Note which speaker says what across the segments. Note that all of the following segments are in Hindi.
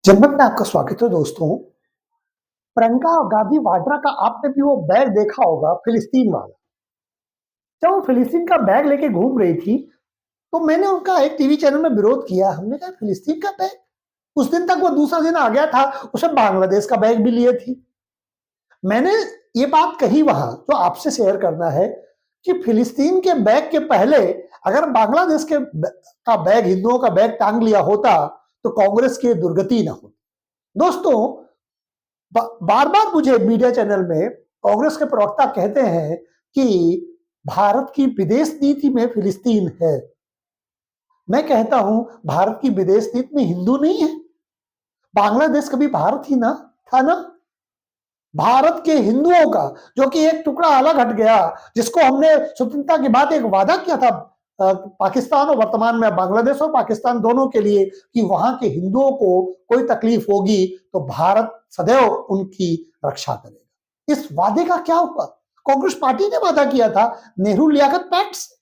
Speaker 1: जनमत में आपका स्वागत है दोस्तों। प्रियंका गांधी वाड्रा का आपने भी वो बैग देखा होगा फिलिस्तीन वाला। जब वो फिलिस्तीन का बैग लेके घूम रही थी, तो मैंने उनका एक टीवी चैनल में विरोध किया। हमने कहा फिलिस्तीन का बैग, उस दिन तक वो दूसरा दिन आ गया था, उसे बांग्लादेश का बैग भी लिए थी। मैंने ये बात कही वहां, जो आपसे शेयर करना है कि फिलिस्तीन के बैग के पहले अगर बांग्लादेश का बैग, हिंदुओं का बैग टांग लिया होता तो कांग्रेस की दुर्गति ना होती। दोस्तों, बार बार मुझे मीडिया चैनल में कांग्रेस के प्रवक्ता कहते हैं कि भारत की विदेश नीति में फिलिस्तीन है। मैं कहता हूं, भारत की विदेश नीति में हिंदू नहीं है। बांग्लादेश कभी भारत ही ना था ना। भारत के हिंदुओं का जो कि एक टुकड़ा अलग हट गया, जिसको हमने स्वतंत्रता के बाद एक वादा किया था पाकिस्तान और वर्तमान में बांग्लादेश और पाकिस्तान दोनों के लिए कि वहां के हिंदुओं को कोई तकलीफ होगी तो भारत सदैव उनकी रक्षा करेगा। इस वादे का क्या हुआ? कांग्रेस पार्टी ने वादा किया था नेहरू लियाकत पैक्ट से।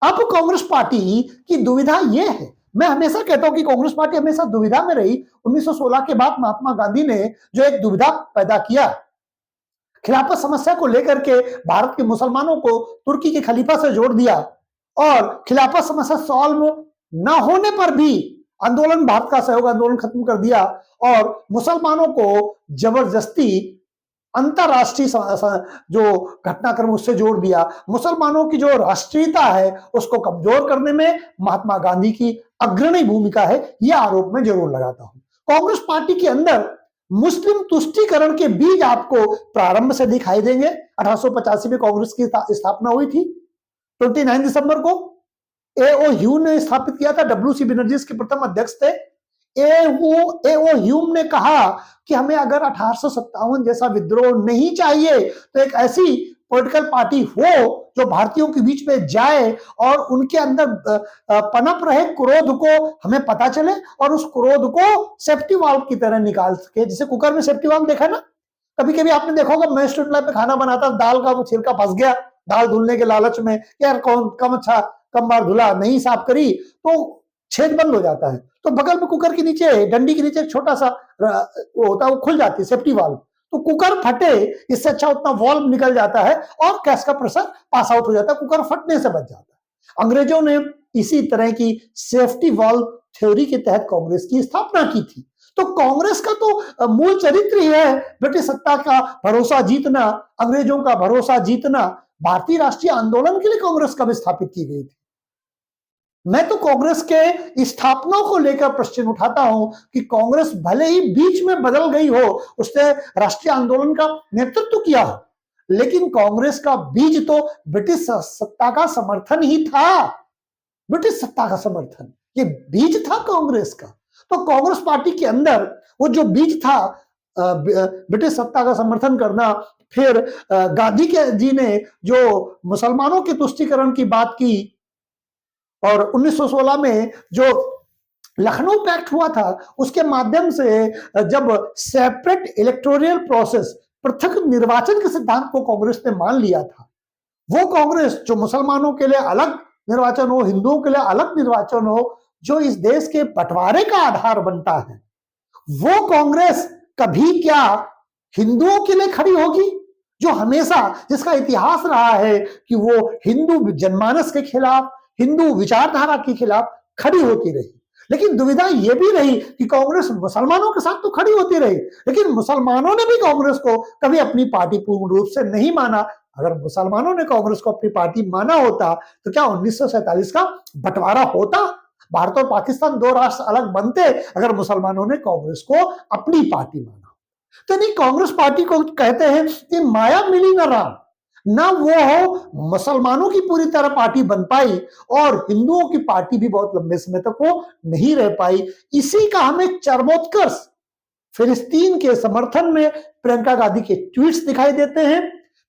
Speaker 1: अब कांग्रेस पार्टी की दुविधा यह है, मैं हमेशा कहता हूं कि कांग्रेस पार्टी हमेशा दुविधा में रही। 1916 के बाद महात्मा गांधी ने जो एक दुविधा पैदा किया, खिलाफत समस्या को लेकर के भारत के मुसलमानों को तुर्की के खलीफा से जोड़ दिया और खिलाफत समस्या सॉल्व न होने पर भी आंदोलन, भारत का सहयोग आंदोलन खत्म कर दिया और मुसलमानों को जबरदस्ती अंतरराष्ट्रीय जो घटनाक्रम उससे जोड़ दिया। मुसलमानों की जो राष्ट्रीयता है उसको कमजोर करने में महात्मा गांधी की अग्रणी भूमिका है, यह आरोप मैं जरूर लगाता हूं। कांग्रेस पार्टी के अंदर मुस्लिम तुष्टीकरण के बीज आपको प्रारंभ से दिखाई देंगे। 1885 में कांग्रेस की स्थापना हुई थी। 29 दिसंबर को एओ ह्यूम ने स्थापित किया था, डब्ल्यू सी बनर्जी के प्रथम अध्यक्ष थे। एओ ह्यूम ने कहा कि हमें अगर 1857 जैसा विद्रोह नहीं चाहिए तो एक ऐसी पॉलिटिकल पार्टी हो जो भारतीयों के बीच में जाए और उनके अंदर पनप रहे क्रोध को हमें पता चले और उस क्रोध को सेफ्टी वाल्व की तरह निकाल सके। जैसे कुकर में सेफ्टी वाल्व देखा ना, कभी कभी आपने देखा होगा, मैं स्टूडेंट लाइफ में खाना बनाता, दाल का छिलका फंस गया, दाल धुलने के लालच में यार कौन कम बार धुला, नहीं साफ करी तो छेद बंद हो जाता है, तो बगल में कुकर के नीचे, डंडी के नीचे एक छोटा सा वो होता है, वो खुल जाती है सेफ्टी वाल्व। तो कुकर फटे, इससे अच्छा उतना वॉल्व निकल जाता है और गैस का प्रेशर पास आउट हो जाता है, कुकर फटने से बच जाता है। अंग्रेजों ने इसी तरह की सेफ्टी वाल्व थ्योरी के तहत कांग्रेस की स्थापना की थी। तो कांग्रेस का तो मूल चरित्र ही है ब्रिटिश सत्ता का भरोसा जीतना, अंग्रेजों का भरोसा जीतना। भारतीय राष्ट्रीय आंदोलन के लिए कांग्रेस कब स्थापित की गई थी? मैं तो कांग्रेस के स्थापना को लेकर प्रश्न उठाता हूं कि कांग्रेस भले ही बीच में बदल गई हो, उसने राष्ट्रीय आंदोलन का नेतृत्व किया हो, लेकिन कांग्रेस का बीज तो ब्रिटिश सत्ता का समर्थन ही था। ब्रिटिश सत्ता का समर्थन, ये बीज था कांग्रेस का। तो कांग्रेस पार्टी के अंदर वो जो बीज था, ब्रिटिश सत्ता का समर्थन करना, फिर गांधी के जी ने जो मुसलमानों के तुष्टीकरण की बात की और 1916 में जो लखनऊ पैक्ट हुआ था, उसके माध्यम से जब सेपरेट इलेक्टोरल प्रोसेस, पृथक निर्वाचन के सिद्धांत को कांग्रेस ने मान लिया था, वो कांग्रेस जो मुसलमानों के लिए अलग निर्वाचन हो, हिंदुओं के लिए अलग निर्वाचन हो, जो इस देश के बंटवारे का आधार बनता है, वो कांग्रेस कभी क्या हिंदुओं के लिए खड़ी होगी? जो हमेशा, जिसका इतिहास रहा है कि वो हिंदू जनमानस के खिलाफ, हिंदू विचारधारा के खिलाफ खड़ी होती रही। लेकिन दुविधा यह भी रही कि कांग्रेस मुसलमानों के साथ तो खड़ी होती रही, लेकिन मुसलमानों ने भी कांग्रेस को कभी अपनी पार्टी पूर्ण रूप से नहीं माना। अगर मुसलमानों ने कांग्रेस को अपनी पार्टी माना होता तो क्या 1947 का बंटवारा होता? भारत और पाकिस्तान दो राष्ट्र अलग बनते अगर मुसलमानों ने कांग्रेस को अपनी पार्टी माना। तो नहीं, कांग्रेस पार्टी को कहते हैं कि माया मिली न राम, ना वो हो मुसलमानों की पूरी तरह पार्टी बन पाई और हिंदुओं की पार्टी भी बहुत लंबे समय तक वो नहीं रह पाई। इसी का हमें चरमोत्कर्ष फिलिस्तीन के समर्थन में प्रियंका गांधी के ट्वीट्स दिखाई देते हैं।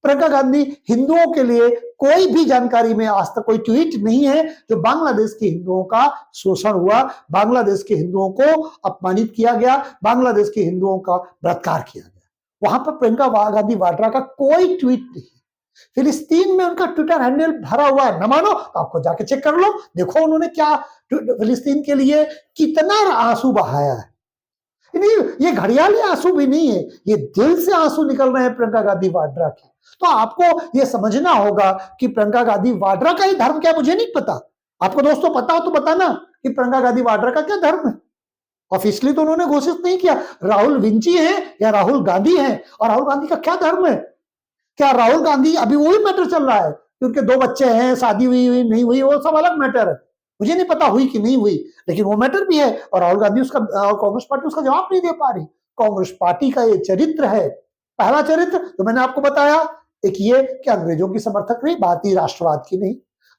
Speaker 1: प्रियंका गांधी हिंदुओं के लिए कोई भी जानकारी में आज तक कोई ट्वीट नहीं है जो बांग्लादेश के हिंदुओं का शोषण हुआ, बांग्लादेश के हिंदुओं को अपमानित किया गया, बांग्लादेश के हिंदुओं का बलात्कार किया गया, वहां पर प्रियंका गांधी वाड्रा का कोई ट्वीट नहीं। फिलिस्तीन में उनका ट्विटर हैंडल भरा हुआ है, न मानो तो आपको जाके चेक कर लो, देखो उन्होंने क्या फिलिस्तीन के लिए कितना आंसू बहाया है। नहीं, ये घड़ियाली आंसू भी नहीं है, ये दिल से आंसू निकल रहे हैं प्रियंका गांधी वाड्रा के। तो आपको ये समझना होगा कि प्रियंका गांधी वाड्रा का ही धर्म क्या, मुझे नहीं पता, आपको दोस्तों पता हो तो बताना कि प्रियंका गांधी वाड्रा का क्या धर्म है। ऑफिशियली तो उन्होंने घोषित नहीं किया राहुल विंची है या राहुल गांधी है, और राहुल गांधी का क्या धर्म है। क्या राहुल गांधी, अभी वही मैटर चल रहा है कि उनके 2 बच्चे हैं, शादी हुई नहीं हुई, वो सब अलग मैटर है, मुझे नहीं पता हुई कि नहीं हुई, लेकिन वो मैटर भी है। और राहुल गांधी उसका, कांग्रेस पार्टी उसका जवाब नहीं दे पा रही। कांग्रेस पार्टी का ये चरित्र है। पहला चरित्र तो मैंने आपको बताया, एक ये कि अंग्रेजों की समर्थक नहीं, भारतीय राष्ट्रवाद की नहीं,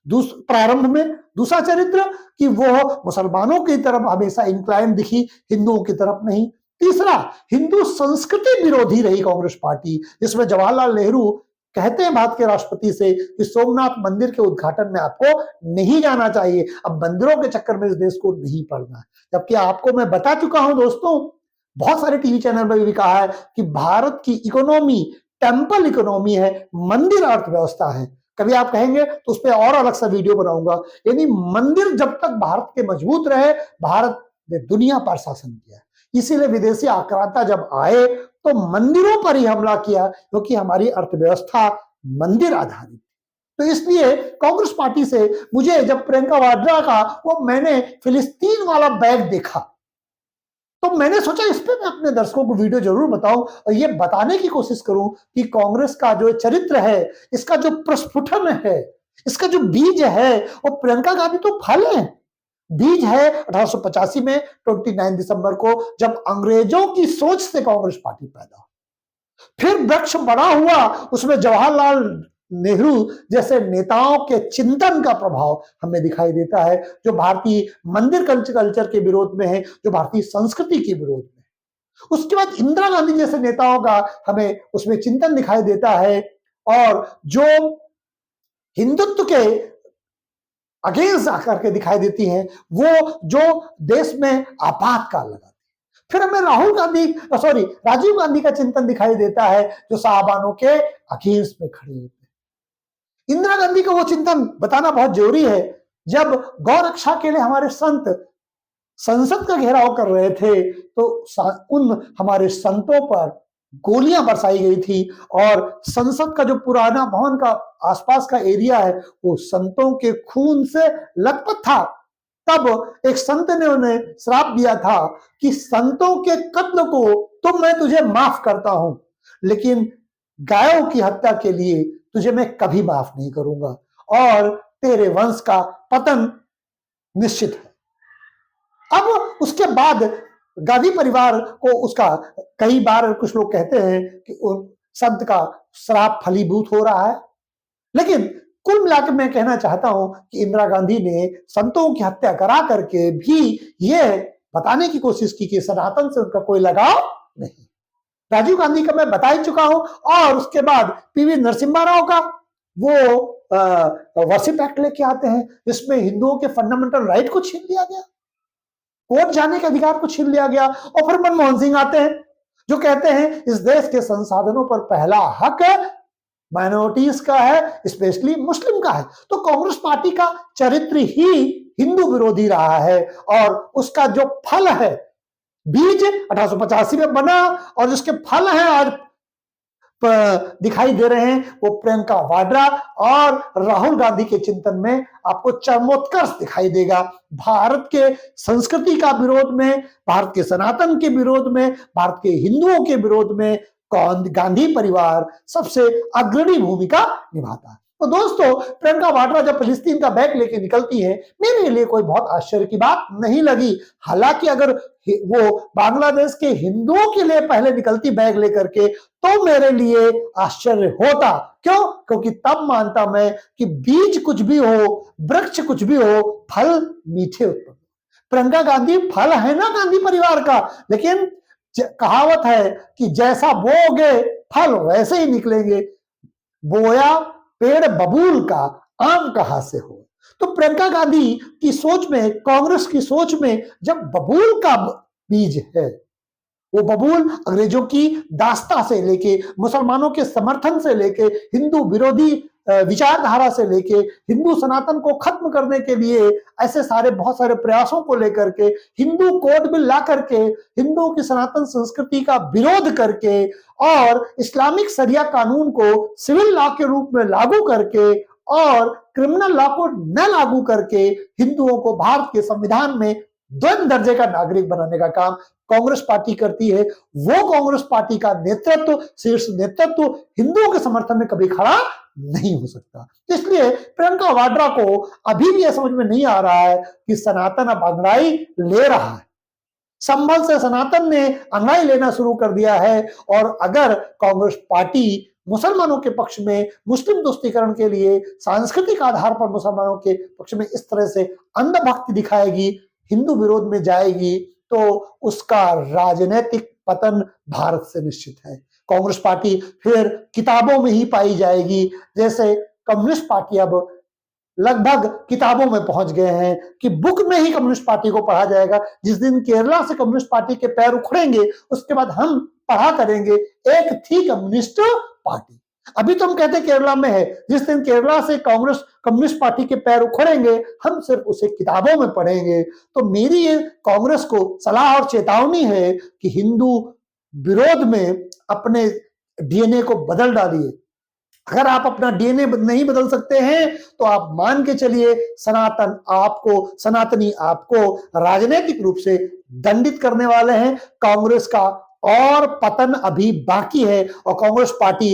Speaker 1: प्रारंभ में। दूसरा चरित्र कि वो मुसलमानों की तरफ हमेशा इंक्लाइन दिखी, हिंदुओं की तरफ नहीं। तीसरा, हिंदू संस्कृति विरोधी रही कांग्रेस पार्टी, जिसमें जवाहरलाल नेहरू कहते हैं भारत के राष्ट्रपति से कि सोमनाथ मंदिर के उद्घाटन में आपको नहीं जाना चाहिए, अब मंदिरों के चक्कर में इस देश को नहीं पड़ना। जबकि आपको मैं बता चुका हूं दोस्तों, बहुत सारे टीवी चैनल में भी कहा है कि भारत की इकोनॉमी टेम्पल इकोनॉमी है, मंदिर अर्थव्यवस्था है। कभी आप कहेंगे तो उस पर और अलग सा वीडियो बनाऊंगा। यानी मंदिर जब तक भारत के मजबूत रहे, भारत ने दुनिया पर शासन किया। इसीलिए विदेशी आक्रांता जब आए तो मंदिरों पर ही हमला किया, क्योंकि हमारी अर्थव्यवस्था मंदिर आधारित। तो इसलिए कांग्रेस पार्टी से मुझे जब प्रियंका वाड्रा का वो मैंने फिलिस्तीन वाला बैग देखा, तो मैंने सोचा इस पे मैं अपने दर्शकों को वीडियो जरूर बताऊं और ये बताने की कोशिश करूं कि कांग्रेस का जो चरित्र है, इसका जो प्रस्फुटन है, इसका जो बीज है, वो प्रियंका गांधी तो फल है। बीज है 1885 में 29 दिसंबर को, जब अंग्रेजों की सोच से कांग्रेस पार्टी पैदा हुई। फिर वृक्ष बड़ा हुआ, उसमें जवाहरलाल नेहरू जैसे नेताओं के चिंतन का प्रभाव हमें दिखाई देता है, जो भारतीय मंदिर कल्चर के विरोध में है, जो भारतीय संस्कृति के विरोध में है। उसके बाद इंदिरा गांधी जैसे नेताओं का हमें उसमें चिंतन दिखाई देता है, और जो हिंदुत्व के अगेंस्ट आकर के दिखाई देती हैं, वो जो देश में आपातकाल लगाती है। फिर हमें राजीव गांधी का चिंतन दिखाई देता है, जो साहबानों के अगेंस्ट में खड़े होते हैं। इंदिरा गांधी का वो चिंतन बताना बहुत जरूरी है, जब गौ रक्षा के लिए हमारे संत संसद का घेराव कर रहे थे, तो उन हमारे संतों पर गोलियां बरसाई गई थी, और संसद का जो पुराना भवन का आसपास का एरिया है वो संतों के खून से लथपथ था। तब एक संत ने उन्हें श्राप दिया था कि संतों के कत्ल को तो मैं तुझे माफ करता हूं, लेकिन गायों की हत्या के लिए तुझे मैं कभी माफ नहीं करूंगा, और तेरे वंश का पतन निश्चित है। अब उसके बाद गांधी परिवार को उसका, कई बार कुछ लोग कहते हैं कि उन संत का श्राप फलीभूत हो रहा है, लेकिन कुल मिलाकर मैं कहना चाहता हूं कि इंदिरा गांधी ने संतों की हत्या करा करके भी यह बताने की कोशिश की कि सनातन से उनका कोई लगाव नहीं। राजीव गांधी का मैं बता ही चुका हूं, और उसके बाद पीवी नरसिम्हा राव का वो वर्शिप एक्ट लेके आते हैं, जिसमें हिंदुओं के फंडामेंटल राइट को छीन लिया गया, कोर्ट जाने के अधिकार को छीन लिया गया। और फिर मनमोहन सिंह आते हैं, जो कहते हैं इस देश के संसाधनों पर पहला हक माइनॉरिटीज का है, स्पेशली मुस्लिम का है। तो कांग्रेस पार्टी का चरित्र ही हिंदू विरोधी रहा है, और उसका जो फल है, बीज 1885 में बना, और जिसके फल हैं आज दिखाई दे रहे हैं, वो प्रियंका वाड्रा और राहुल गांधी के चिंतन में आपको चरमोत्कर्ष दिखाई देगा। भारत के संस्कृति का विरोध में, भारत के सनातन के विरोध में, भारत के हिंदुओं के विरोध में गांधी परिवार सबसे अग्रणी भूमिका निभाता है। तो दोस्तों, प्रियंका वाड्रा जब फिलिस्तीन का बैग लेके निकलती है, मेरे लिए कोई बहुत आश्चर्य की बात नहीं लगी। हालांकि अगर वो बांग्लादेश के हिंदुओं के लिए पहले निकलती बैग लेकर के, तो मेरे लिए आश्चर्य होता। क्यों? क्योंकि तब मानता मैं कि बीज कुछ भी हो, वृक्ष कुछ भी हो, फल मीठे उत्पन्न। प्रियंका गांधी फल है ना गांधी परिवार का, लेकिन कहावत है कि जैसा बोओगे फल वैसे ही निकलेंगे, बोया पेड़ बबूल का, आम कहां से हो। तो प्रियंका गांधी की सोच में, कांग्रेस की सोच में, जब बबूल का बीज है, वो बबूल अंग्रेजों की दास्ता से लेके, मुसलमानों के समर्थन से लेके, हिंदू विरोधी विचारधारा से लेके, हिंदू सनातन को खत्म करने के लिए ऐसे सारे बहुत सारे प्रयासों को लेकर के, हिंदू कोड बिल ला करके, हिंदुओं की सनातन संस्कृति का विरोध करके और इस्लामिक शरिया कानून को सिविल लॉ के रूप में लागू करके और क्रिमिनल लॉ को न लागू करके हिंदुओं को भारत के संविधान में द्वंद्व दर्जे का नागरिक बनाने का काम कांग्रेस पार्टी करती है। वो कांग्रेस पार्टी का नेतृत्व, शीर्ष नेतृत्व हिंदुओं के समर्थन में कभी खड़ा नहीं हो सकता। इसलिए प्रियंका वाड्रा को अभी भी यह समझ में नहीं आ रहा है कि सनातन अब अंगड़ाई ले रहा है। संभल से सनातन ने अंगड़ाई लेना शुरू कर दिया है और अगर कांग्रेस पार्टी मुसलमानों के पक्ष में, मुस्लिम तुष्टीकरण के लिए सांस्कृतिक आधार पर मुसलमानों के पक्ष में इस तरह से अंधभक्ति दिखाएगी, हिंदू विरोध में जाएगी, तो उसका राजनीतिक पतन भारत से निश्चित है। कांग्रेस पार्टी फिर किताबों में ही पाई जाएगी, जैसे कम्युनिस्ट पार्टी अब लगभग किताबों में पहुंच गए हैं कि बुक में ही कम्युनिस्ट पार्टी को पढ़ा जाएगा। जिस दिन केरला से कम्युनिस्ट पार्टी के पैर उखड़ेंगे उसके बाद हम पढ़ा करेंगे एक थी कम्युनिस्ट पार्टी। अभी तो हम कहते हैं केरला में है, जिस दिन केरला से कांग्रेस कम्युनिस्ट पार्टी के पैर उखड़ेंगे हम सिर्फ उसे किताबों में पढ़ेंगे। तो मेरी ये कांग्रेस को सलाह और चेतावनी है कि हिंदू विरोध में अपने डीएनए को बदल डालिए। अगर आप अपना डीएनए नहीं बदल सकते हैं तो आप मान के चलिए सनातनी आपको राजनीतिक रूप से दंडित करने वाले हैं। कांग्रेस का और पतन अभी बाकी है और कांग्रेस पार्टी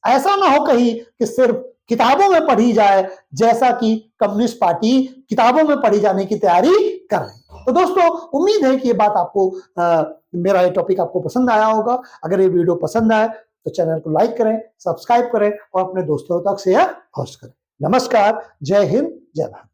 Speaker 1: ऐसा ना हो कहीं कि सिर्फ किताबों में पढ़ी जाए, जैसा कि कम्युनिस्ट पार्टी किताबों में पढ़ी जाने की तैयारी कर रही है। तो दोस्तों, उम्मीद है कि ये बात आपको मेरा ये टॉपिक आपको पसंद आया होगा। अगर ये वीडियो पसंद आए तो चैनल को लाइक करें, सब्सक्राइब करें और अपने दोस्तों तक शेयर अवश्य करें। नमस्कार, जय हिंद, जय भारत।